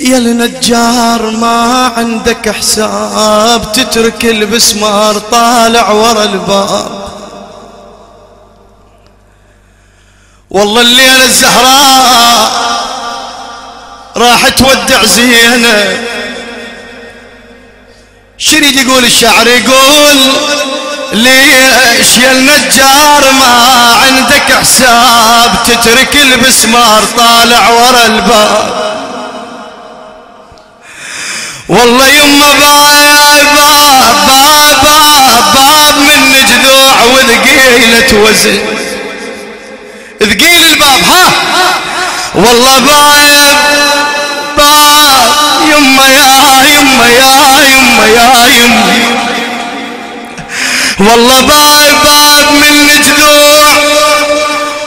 يا النجار ما عندك حساب تترك البسمار طالع ورا الباب. والله الليلة الزهراء راح تودع زينب. شريد يقول الشاعر يقول ليش يا النجار ما عندك حساب تترك البسمار طالع ورا الباب. والله يما باب من جذوع وثقيلة وزن ثقيل الباب ها. والله باب يما يا والله باب من جذوع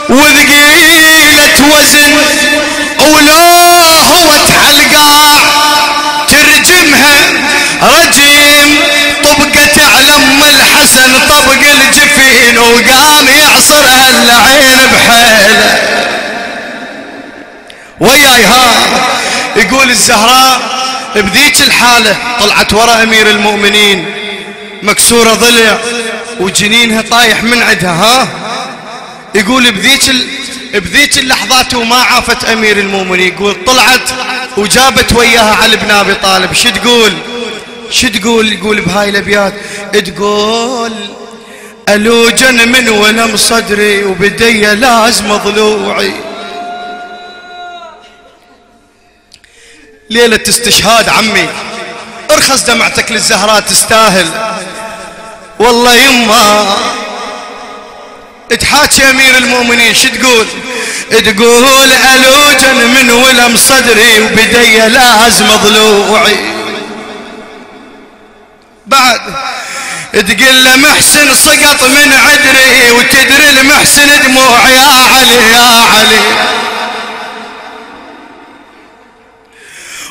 وثقيلة وزن ولو هو تحلقاع ترجمها رجيم طبقة على ام الحسن طبق الجفين وقام يعصرها العين بحيله. وياي ها يقول الزهراء بذيك الحالة طلعت ورا امير المؤمنين مكسورة ضلع وجنينها طايح من عدها ها. يقول بذيك اللحظات وما عافت امير المؤمنين. يقول طلعت وجابت وياها علي بن ابي طالب. شو تقول يقول بهاي الابيات تقول الوجن من ولم صدري وبدي لازم ضلوعي. ليلة استشهاد عمي ارخص دمعتك للزهراء تستاهل. والله يما تحاكي امير المؤمنين. شو تقول الوجن من ولم صدري وبدي لازم ضلوعي. بعد تقول له محسن سقط من عدري وتدري المحسن دموع يا علي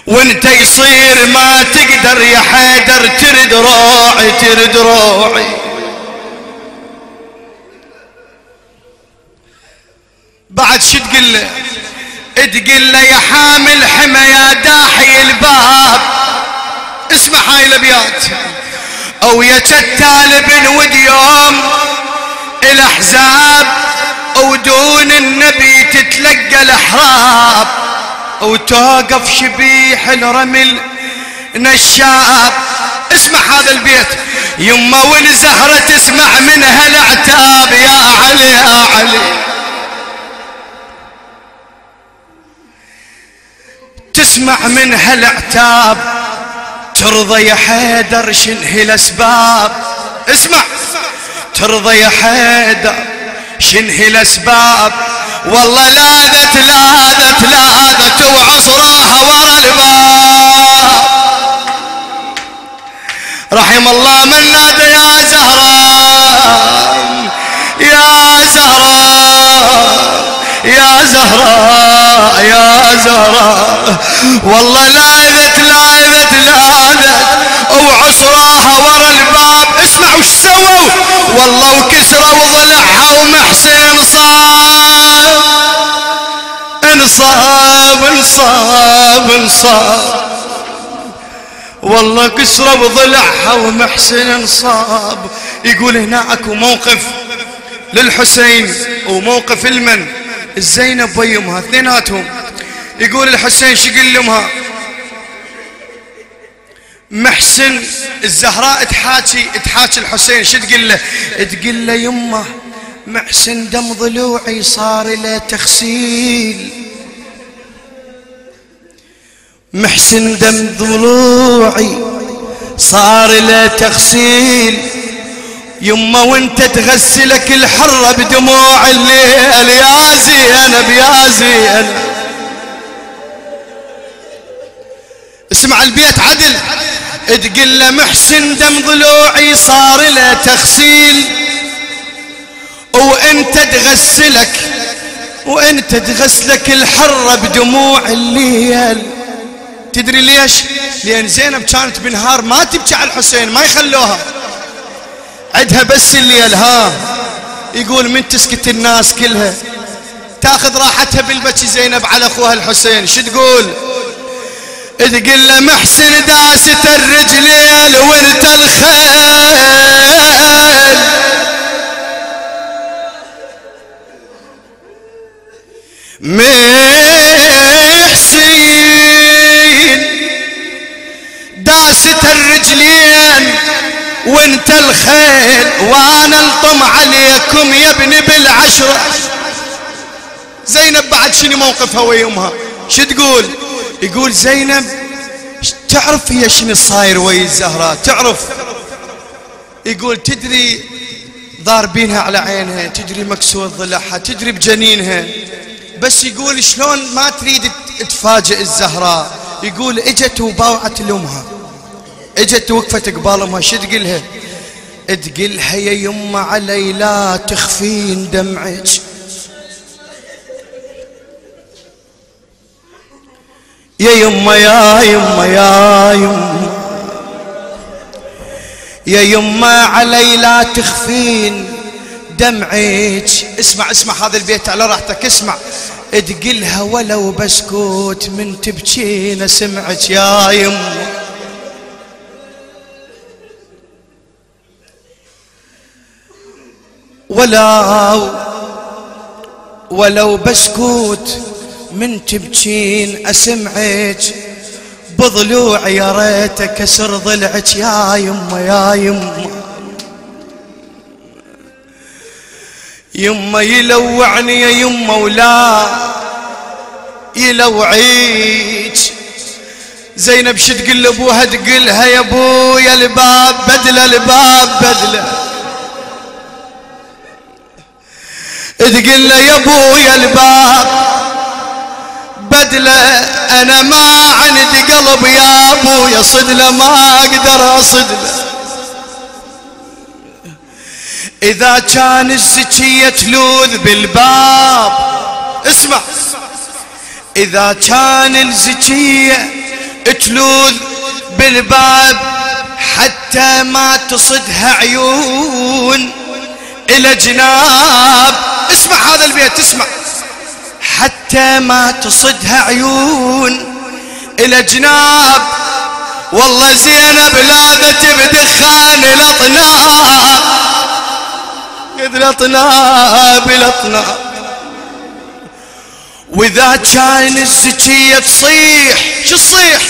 وانت يصير ما تقدر يا حيدر ترد روعي. بعد شو تقول له يا حامل حمى يا داحي الباب. اسمع هاي الابيات. او يا كتال بن ود يوم الاحزاب ودون النبي تتلقى الاحراب وتوقف شبيح الرمل نشاب. اسمع هذا البيت يما والزهرة تسمع منها العتاب يا علي تسمع منها العتاب. ترضى يا حيدر شنهي الاسباب. اسمع ترضى يا حيدر شنهي الاسباب. والله لاذت وعصراها ورا الباب. رحم الله من نادى يا زهراء يا زهراء. والله لاذت وعصراها ورا الباب. اسمع وش سووا. والله وكسروا ضلعها ومحسن انصاب. والله كسروا ضلعها ومحسن انصاب. يقول هنا اكو موقف للحسين وموقف المن الزينب ويمها اثنيناتهم. يقول الحسين شو يقول لهمها محسن الزهراء تحاكي الحسين. شو تقول له يمه محسن دم ضلوعي صار له تغسيل. محسن دم ضلوعي صار له تغسيل. يما وانت تغسلك الحرة بدموع الليل يا زينب. اسمع البيت عدل. تقول له محسن دم ضلوعي صار له تغسيل وانت تغسلك الحرة بدموع الليل. تدري ليش؟ لان زينب كانت بالنهار ما تبكي على الحسين ما يخلوها عدها بس الليل ها. يقول من تسكت الناس كلها تاخذ راحتها بالبكي زينب على اخوها الحسين. شو تقول له محسن داست الرجلين وانت الخيل. محسن داست الرجلين وانت الخيل، وانا الطم عليكم يا ابني بالعشرة. زينب بعد شنو موقفها ويمها؟ شو تقول؟ يقول زينب تعرف هي شنو صاير ويا الزهراء؟ تعرف؟ يقول تدري ضاربينها على عينها، تدري مكسور ضلعها، تدري بجنينها، بس يقول شلون ما تريد تفاجئ الزهراء. يقول اجت وباوعت لامها، اجت وقفت قبال امها. شو تقلها؟ تقلها يا يمه علي لا تخفين دمعك، يا يمه يا يمه يا يمه يا يمه علي لا تخفين دمعك. اسمع اسمع هذا البيت على راحتك، اسمع. تقلها ولو بسكوت من تبكين سمعك يا يمه. ولو بسكوت من تبكين اسمعك، بضلوع يا ريت كسر ضلعك يا يمه يا يمه. يمه يلوعني يا يمه ولا يلوعيك. زينب شو تقول لابوها؟ تقولها يا ابويا الباب بدله، الباب بدله. تقول له يا ابويا الباب بدله، انا ما عندي قلب يا ابويا صدله، ما اقدر اصدله. اذا كان الزكية تلوذ بالباب، اسمع، اذا كان الزكية تلوذ بالباب حتى ما تصدها عيون الى جناب. اسمع هذا البيت، اسمع. حتى ما تصدها عيون الى جناب، والله زينب لاذت بدخان الاطناب، قد الاطناب الاطناب. واذا كان الزكية تصيح، شو تصيح؟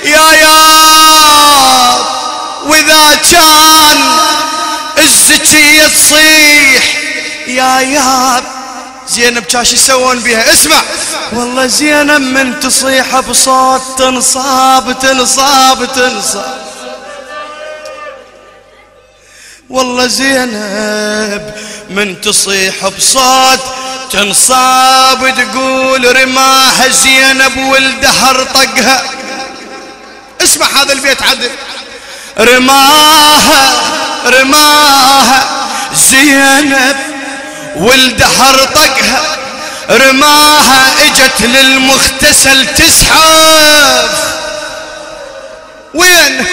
يا واذا كان الزكية تصيح يا زينب كاش يسوون بها؟ اسمع، والله زينب من تصيح بصوت تنصاب تنصاب تنصاب. والله زينب من تصيح بصوت تنصاب، تقول رماها زينب والدهر طقها. اسمع هذا البيت عدل. رماها زينب والدهر طقها، رماها اجت للمغتسل تزحف. وين؟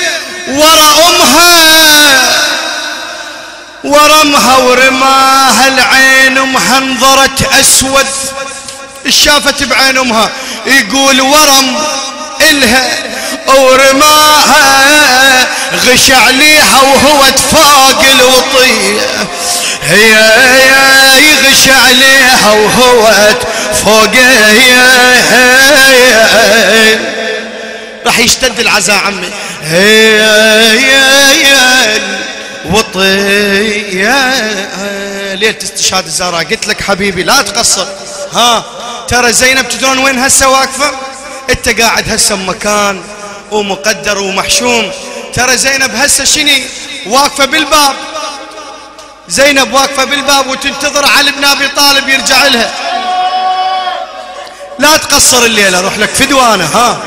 ورمها ورماها العين امها انظرت اسود. شافت بعين امها. يقول ورم الها ورماها غش عليها وهو فوق الوطيه، هي يغش عليها وهو فوق. راح يشتد العزاء عمي. وطيه ليلة استشهاد الزهراء. قلت لك حبيبي لا تقصر. ها ترى زينب تدرون وين هسه واقفه؟ انت قاعد هسه بمكان ومقدر ومحشوم. ترى زينب هسه شني واقفه بالباب. زينب واقفه بالباب وتنتظر علي بن ابي طالب يرجع لها. لا تقصر الليله، روح لك فدوانه. ها